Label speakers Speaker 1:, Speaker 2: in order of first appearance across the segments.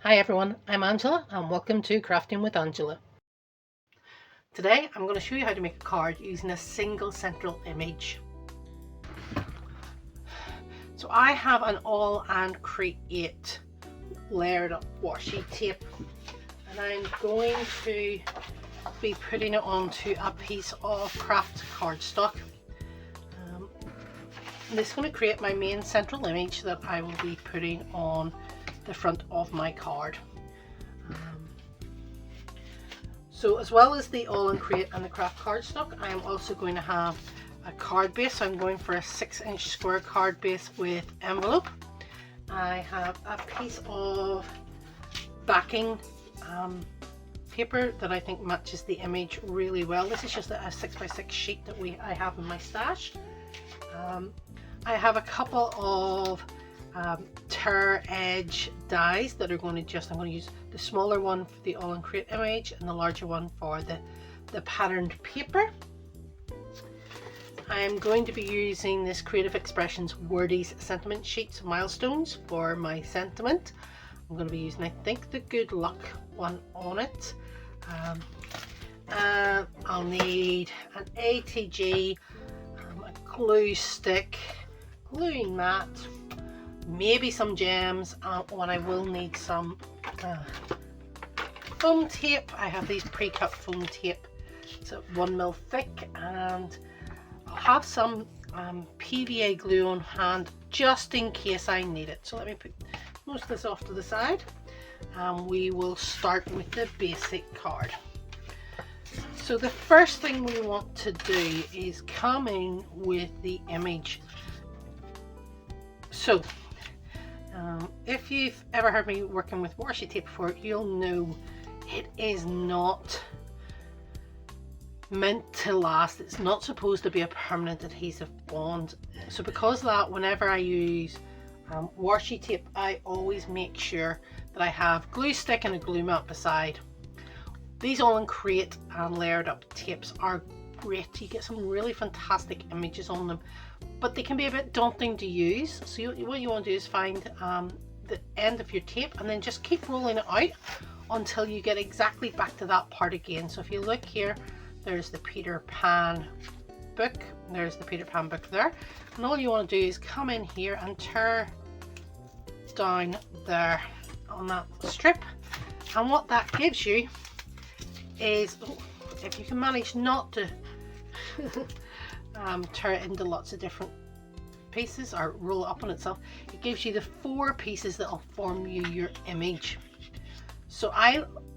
Speaker 1: Hi everyone, I'm Angela and welcome to Crafting with Angela. Today I'm going to show you how to make a card using a single central image. So I have an Aall and Create layered up washi tape and I'm going to be putting it onto a piece of craft cardstock. This is going to create my main central image that I will be putting on the front of my card. So as well as the Aall and Create and the craft cardstock, I am also going to have a card base. So I'm going for a 6-inch square card base with envelope. I have a piece of backing paper that I think matches the image really well. This is just a 6x6 sheet that I have in my stash. I have a couple of tear edge dies that are going to I'm going to use the smaller one for the Aall and Create image and the larger one for the patterned paper. I am going to be using this Creative Expressions Wordies sentiment sheets Milestones for my sentiment. I'm going to be using, I think, the Good Luck one on it. I'll need an ATG, a glue stick, gluing mat, maybe some gems, and I will need some foam tape. I have these pre-cut foam tape. It's 1mm thick, and I'll have some PVA glue on hand just in case I need it. So let me put most of this off to the side and we will start with the basic card. So the first thing we want to do is come in with the image. So if you've ever heard me working with washi tape before, you'll know it is not meant to last. It's not supposed to be a permanent adhesive bond. So because of that, whenever I use washi tape, I always make sure that I have glue stick and a glue mat beside. These Aall and Create and layered up tapes are great. You get some really fantastic images on them, but they can be a bit daunting to use. So what you want to do is find the end of your tape and then just keep rolling it out until you get exactly back to that part again. So if you look here, there's the Peter Pan book, there's the Peter Pan book there, and all you want to do is come in here and tear down there on that strip, and what that gives you is, if you can manage not to tear it into lots of different pieces or roll it up on itself, it gives you the 4 pieces that will form you your image. So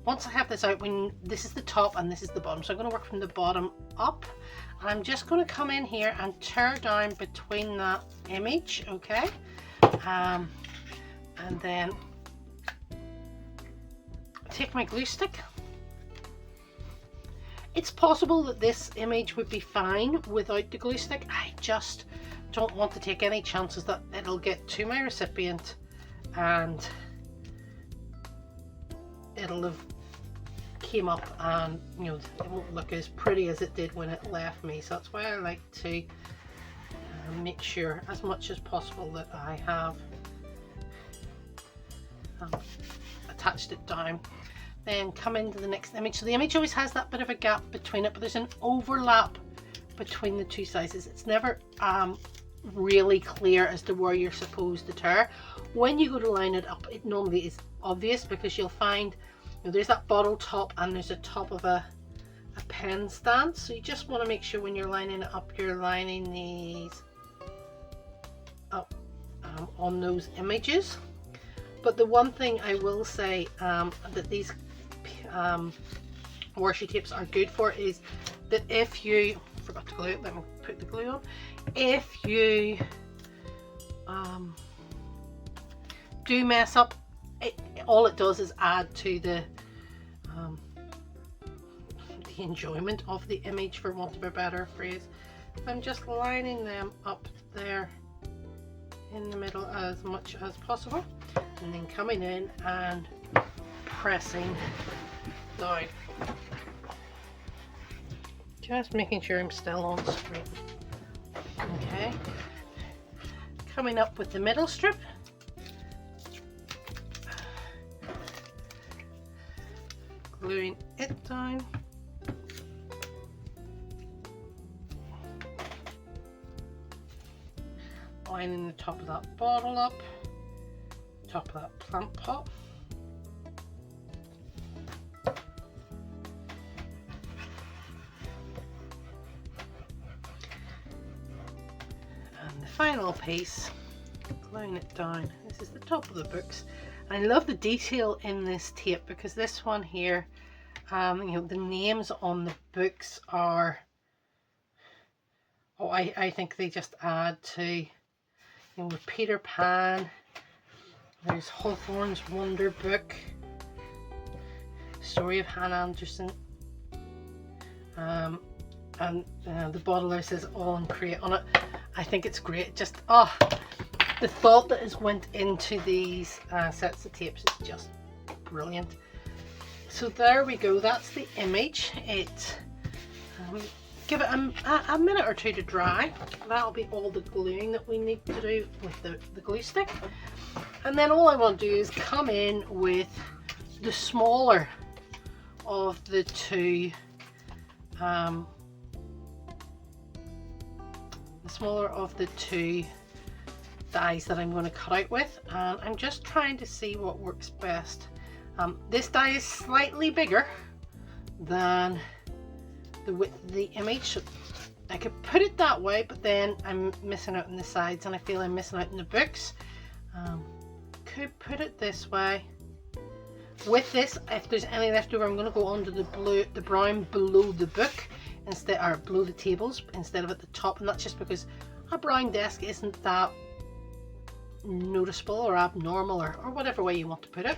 Speaker 1: once I have this out, this is the top and this is the bottom, so I'm going to work from the bottom up, and I'm just going to come in here and tear down between that image, okay, and then take my glue stick. It's possible that this image would be fine without the glue stick. I just don't want to take any chances that it'll get to my recipient and it'll have came up and it won't look as pretty as it did when it left me. So that's why I like to make sure as much as possible that I have attached it down. Then come into the next image. So the image always has that bit of a gap between it, but there's an overlap between the two sizes. It's never really clear as to where you're supposed to tear. When you go to line it up, it normally is obvious, because you'll find there's that bottle top and there's a top of a pen stand. So you just want to make sure when you're lining it up, you're lining these up on those images. But the one thing I will say that these washi tapes are good for is that if you forgot to glue it, let me put the glue on. If you do mess up, all it does is add to the enjoyment of the image, for want of a better phrase. I'm just lining them up there in the middle as much as possible, and then coming in and pressing down, just making sure I'm still on screen. Okay, coming up with the middle strip, gluing it down. Lining the top of that bottle up, top of that plant pot. And the final piece, gluing it down. This is the top of the books. I love the detail in this tape because this one here, you know, the names on the books are, oh, I think they just add to, you know, with Peter Pan, there's Hawthorne's Wonder Book, Story of Han Anderson, and the bottler says Aall and Crate on it. I think it's great. Just, oh, the thought that has went into these sets of tapes is just brilliant. So there we go, that's the image. It give it a minute or two to dry. That'll be all the gluing that we need to do with the glue stick. And then all I want to do is come in with the smaller of the two dies that I'm going to cut out with, and I'm just trying to see what works best. This die is slightly bigger than the width of the image, so I could put it that way, but then I'm missing out on the sides and I feel I'm missing out on the books. Could put it this way. With this, if there's any left over, I'm going to go under the brown below the book instead, or below the tables instead of at the top, and that's just because a brown desk isn't that noticeable or abnormal, or whatever way you want to put it.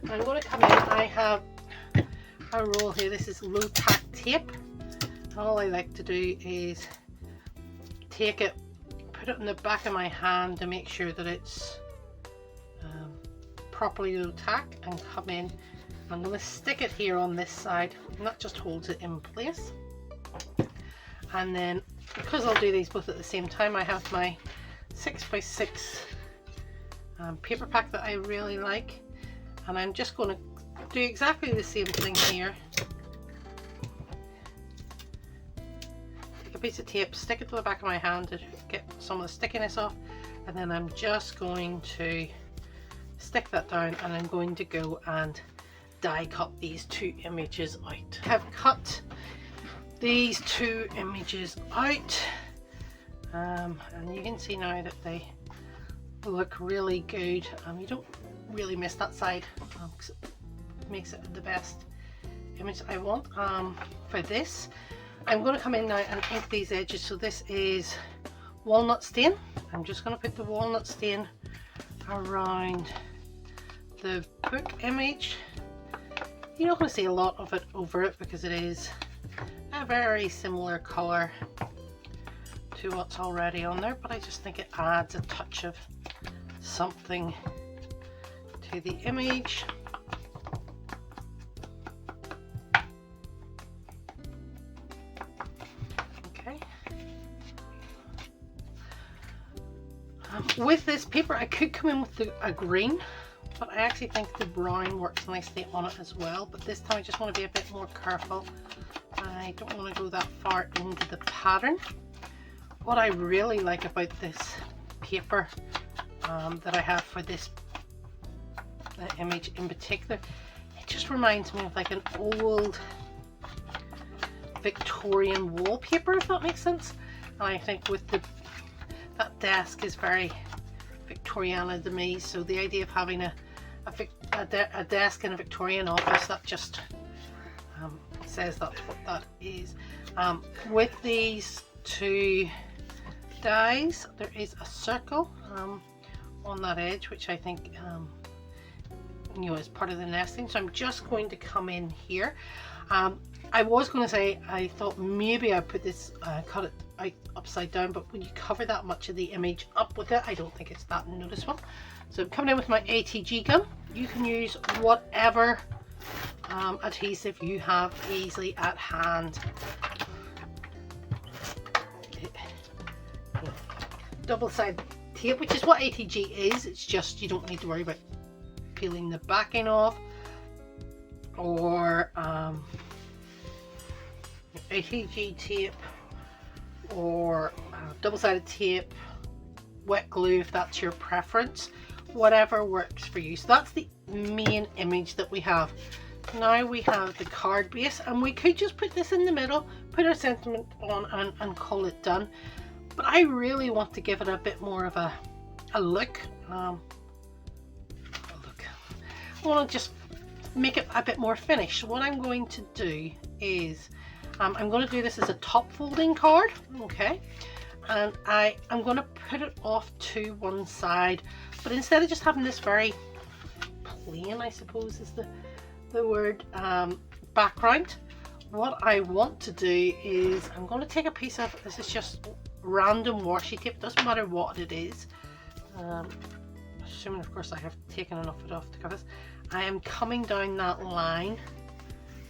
Speaker 1: I'm going to come in, I have a roll here, this is low tack tape, and all I like to do is take it, put it in the back of my hand to make sure that it's properly low tack, and come in. I'm going to stick it here on this side, and that just holds it in place. And then, because I'll do these both at the same time, I have my 6x6 paper pack that I really like, and I'm just going to do exactly the same thing here. Take a piece of tape, stick it to the back of my hand to get some of the stickiness off, and then I'm just going to stick that down, and I'm going to go and die cut these two images out. I have cut these two images out, and you can see now that they look really good. You don't really miss that side, because it makes it the best image I want. For this, I'm going to come in now and ink these edges. So this is walnut stain. I'm just going to put the walnut stain around the book image. You're not going to see a lot of it over it because it is a very similar colour to what's already on there, but I just think it adds a touch of something to the image. Okay. With this paper I could come in with a green, but I actually think the brown works nicely on it as well, but this time I just want to be a bit more careful. I don't want to go that far into the pattern. What I really like about this paper that I have for this image in particular, it just reminds me of like an old Victorian wallpaper, if that makes sense. And I think with that desk is very Victoriana to me, so the idea of having a desk in a Victorian office, that just says that's what that is. With these two dies, there is a circle on that edge, which I think you know, is part of the nesting. So I'm just going to come in here. I was going to say I thought maybe I put this cut it out upside down, but when you cover that much of the image up with it, I don't think it's that noticeable. So I'm coming in with my ATG gun. You can use whatever adhesive you have easily at hand. Double-sided tape, which is what ATG is. It's just you don't need to worry about peeling the backing off. or ATG tape, or double-sided tape, wet glue if that's your preference, whatever works for you. So that's the main image that we have. Now we have the card base, and we could just put this in the middle, put our sentiment on and call it done, but I really want to give it a bit more of a look. I want to just make it a bit more finished. What I'm going to do is I'm going to do this as a top folding card, okay, and I'm going to put it off to one side, but instead of just having this very plain, I suppose is the word, background, what I want to do is I'm going to take a piece of, this is just random washi tape, doesn't matter what it is, assuming of course I have taken enough of it off to cover this. I am coming down that line,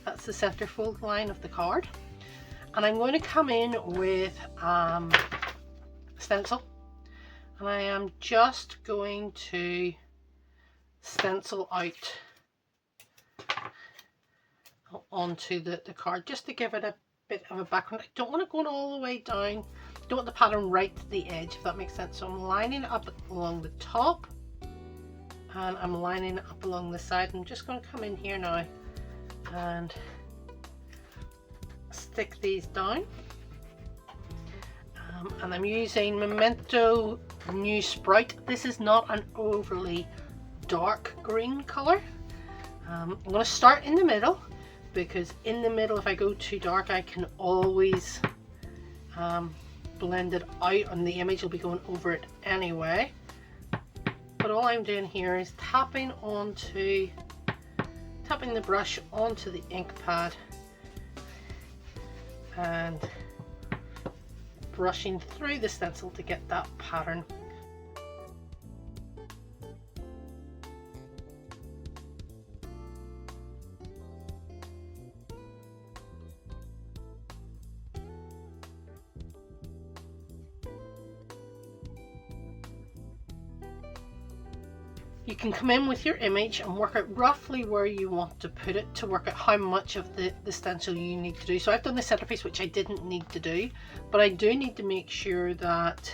Speaker 1: that's the centerfold line of the card, and I'm going to come in with stencil, and I am just going to stencil out onto the card just to give it a bit of a background. I don't want it going all the way down, don't want the pattern right to the edge, if that makes sense. So I'm lining it up along the top, and I'm lining it up along the side. I'm just going to come in here now and stick these down, and I'm using Momento New Sprout. This is not an overly dark green color. I'm going to start in the middle, because in the middle, if I go too dark, I can always blend it out, and the image will be going over it anyway. But all I'm doing here is tapping the brush onto the ink pad and brushing through the stencil to get that pattern. You can come in with your image and work out roughly where you want to put it to work out how much of the stencil you need to do. So I've done the centerpiece, which I didn't need to do, but I do need to make sure that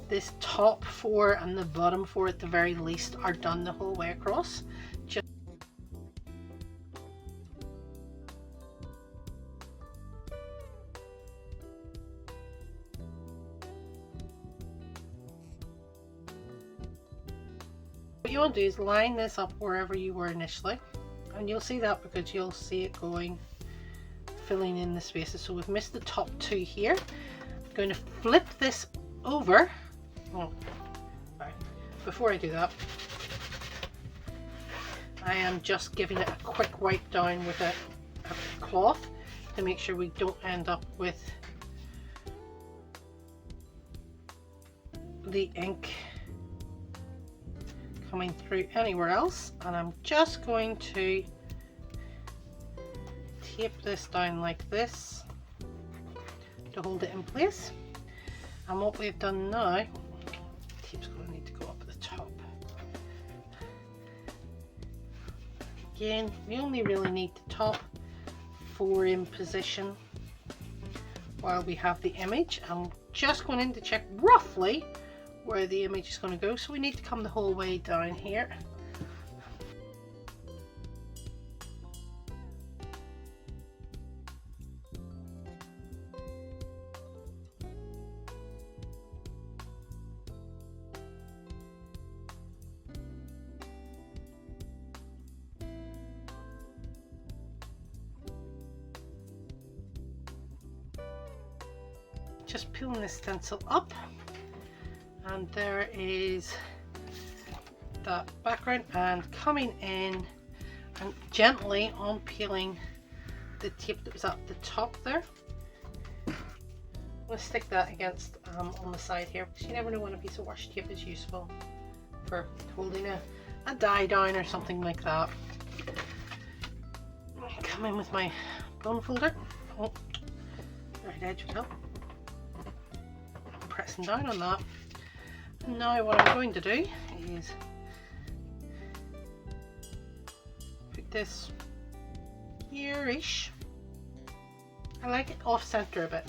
Speaker 1: this top 4 and the bottom 4 at the very least are done the whole way across. What you want to do is line this up wherever you were initially, and you'll see that because you'll see it going, filling in the spaces. So we've missed the top 2 here. I'm going to flip this over. Oh, right. Before I do that, I am just giving it a quick wipe down with a cloth to make sure we don't end up with the ink coming through anywhere else. And I'm just going to tape this down like this to hold it in place. And what we've done now, tape's going to need to go up at the top. Again, we only really need the top 4 in position while we have the image. I'm just going in to check roughly where the image is going to go, so we need to come the whole way down here. Just pulling the stencil up, and there is that background, and coming in and gently unpeeling the tape that was at the top there. I'm going to stick that against on the side here, because you never know when a piece of washi tape is useful for holding a die down or something like that. Come in with my bone folder. Oh, right edge will help. Pressing down on that. Now what I'm going to do is put this here-ish. I like it off center a bit.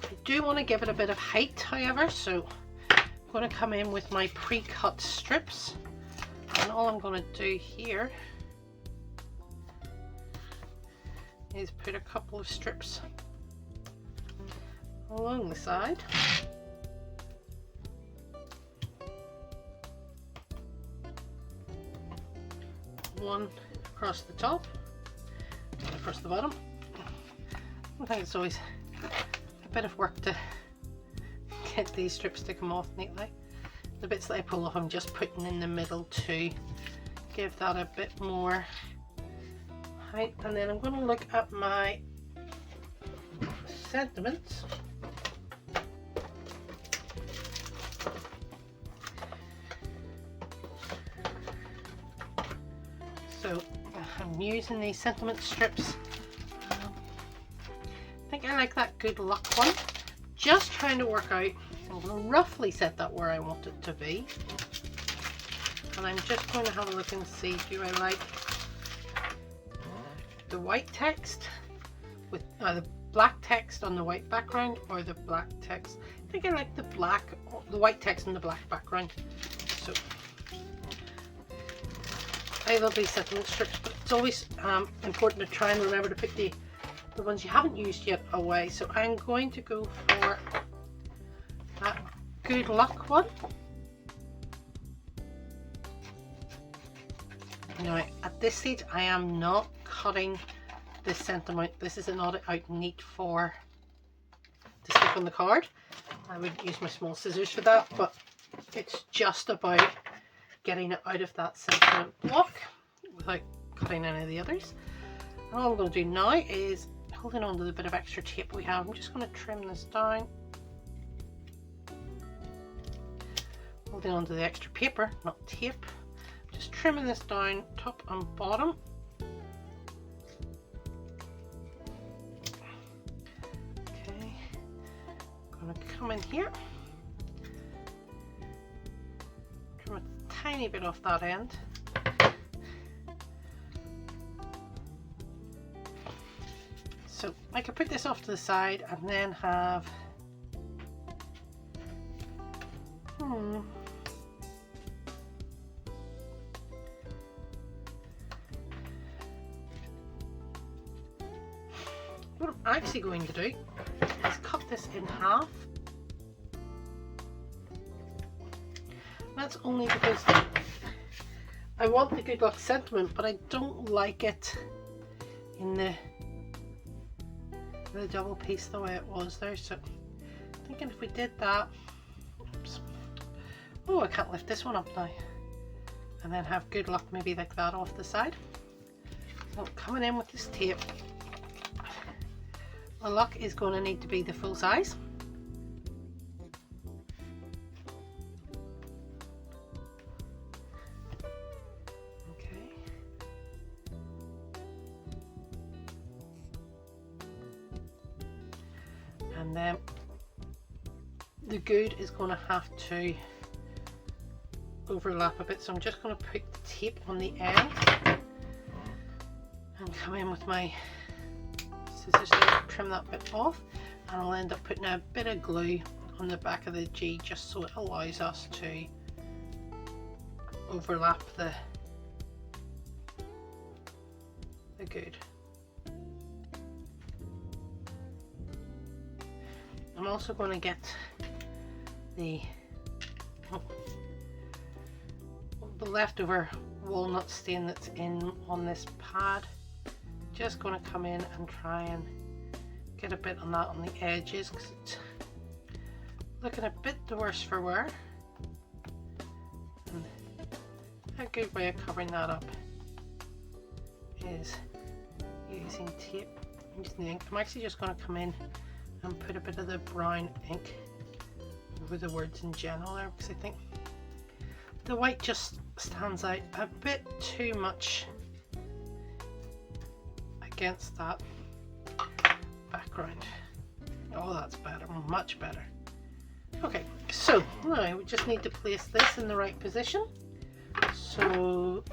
Speaker 1: I do want to give it a bit of height, however, so I'm going to come in with my pre-cut strips, and all I'm going to do here is put a couple of strips along the side. One across the top, one across the bottom. I think it's always a bit of work to get these strips to come off neatly. The bits that I pull off I'm just putting in the middle to give that a bit more height. And then I'm going to look at my sentiments. So I'm using these sentiment strips. I think I like that good luck one. Just trying to work out, I'm going to roughly set that where I want it to be. And I'm just going to have a look and see, do I like the white text with the black text on the white background, or the black text? I think I like the white text on the black background. So I love these sentiment strips, but it's always important to try and remember to put the ones you haven't used yet away. So I'm going to go for that good luck one. Now at this stage I am not cutting this sentiment. This is not out neat for to stick on the card. I would use my small scissors for that, but it's just about getting it out of that sentiment block without cutting any of the others. And all I'm going to do now is, holding on to the bit of extra tape we have, I'm just going to trim this down. Holding on to the extra paper, not tape. Just trimming this down top and bottom. Okay, I'm going to come in here. Trim a tiny bit off that end. So I could put this off to the side and then have what I'm actually going to do is cut this in half. That's only because I want the good luck sentiment, but I don't like it in the double piece the way it was there. So I'm thinking if we did that, oops, oh, I can't lift this one up now, and then have good luck maybe like that off the side. So coming in with this tape, my luck is going to need to be the full size. And then the good is going to have to overlap a bit, so I'm just going to put the tape on the end and come in with my scissors to trim that bit off, and I'll end up putting a bit of glue on the back of the G just so it allows us to overlap the good. I'm also going to get the leftover walnut stain that's in on this pad. Just going to come in and try and get a bit on that on the edges, because it's looking a bit the worse for wear. And a good way of covering that up is using tape and using the ink. I'm actually just going to come in and put a bit of the brown ink over the words in general there, because I think the white just stands out a bit too much against that background. Oh, that's better, much better. Okay, so now we just need to place this in the right position. So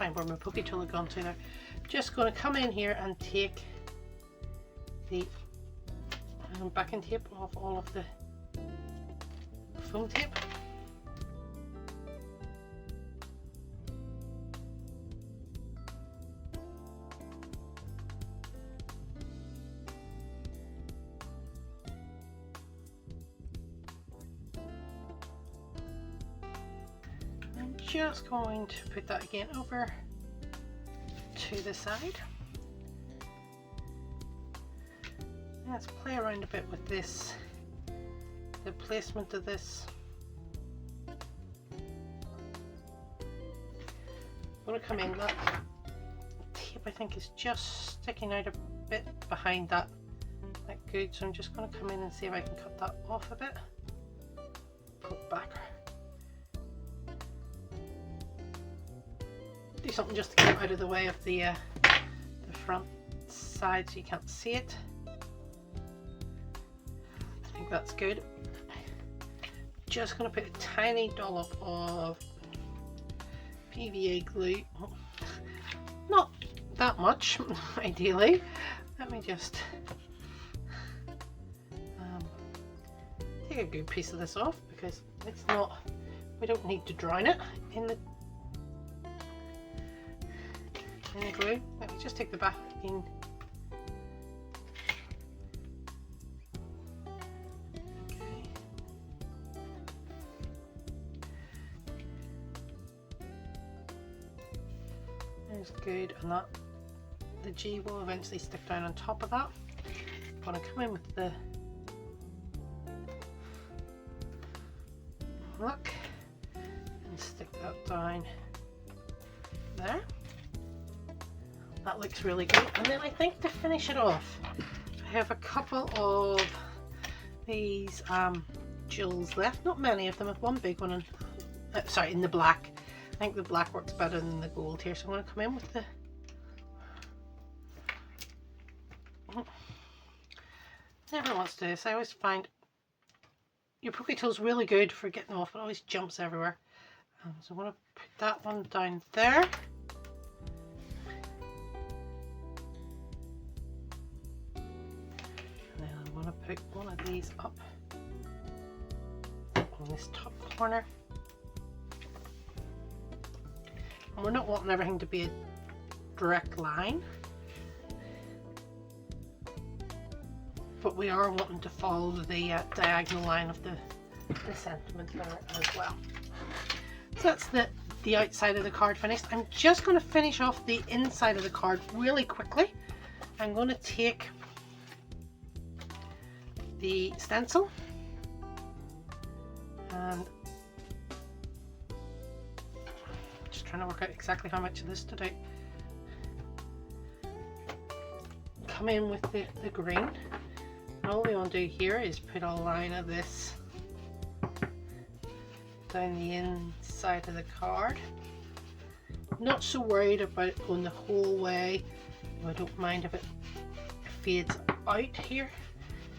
Speaker 1: find where my pokey tool had gone to there. Just going to come in here and take the backing tape off all of the foam tape. I'm just going to put that again over to the side. Let's play around a bit with this, the placement of this. I'm going to come in, that tape I think is just sticking out a bit behind that, good, so I'm just going to come in and see if I can cut that off a bit, pull it back, do something just to get it out of the way of the front side so you can't see it. I think that's good. Just going to put a tiny dollop of PVA glue, not that much ideally. Let me just take a good piece of this off because it's not, we don't need to drown it in the glue. Let me just take the backing. Good, and that the G will eventually stick down on top of that. I'm going to come in with the look and stick that down there. That looks really good. And then I think to finish it off, I have a couple of these jewels left, not many of them, with one big one and sorry, in the black. I think the black works better than the gold here, so I'm going to come in with the never wants to do this. I always find your pokey tool is really good for getting off, it always jumps everywhere. So I'm going to put that one down there. And then I'm going to put one of these up on this top corner. And we're not wanting everything to be a direct line, but we are wanting to follow the diagonal line of the sentiment there as well. So that's the outside of the card finished. I'm just going to finish off the inside of the card really quickly. I'm going to take the stencil and trying to work out exactly how much of this to do. Come in with the green, and all we want to do here is put a line of this down the inside of the card. Not so worried about it going the whole way. I don't mind if it fades out here.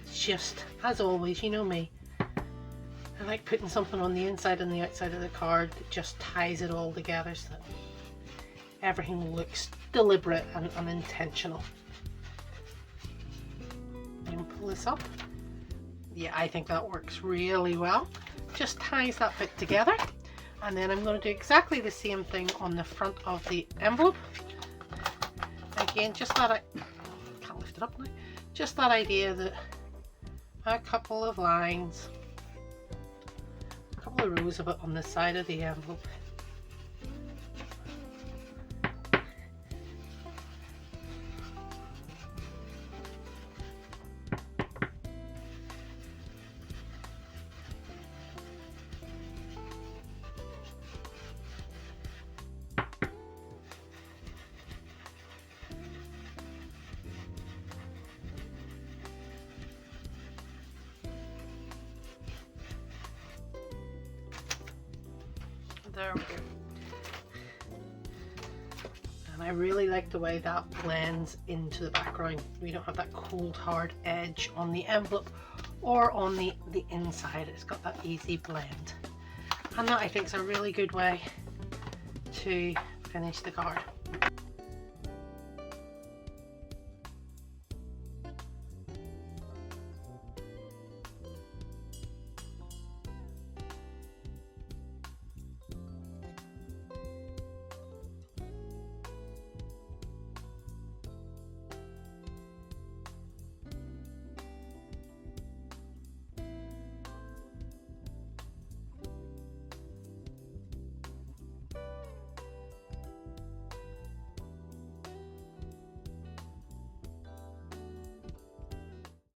Speaker 1: It's just, as always, you know me, I like putting something on the inside and the outside of the card that just ties it all together so that everything looks deliberate and intentional. And pull this up. Yeah, I think that works really well. Just ties that bit together. And then I'm going to do exactly the same thing on the front of the envelope. Again, just that, I can't lift it up now. Just that idea that a couple of lines, couple of rows of it on the side of the envelope. There we go. And I really like the way that blends into the background. We don't have that cold hard edge on the envelope or on the inside. It's got that easy blend. And that I think is a really good way to finish the card.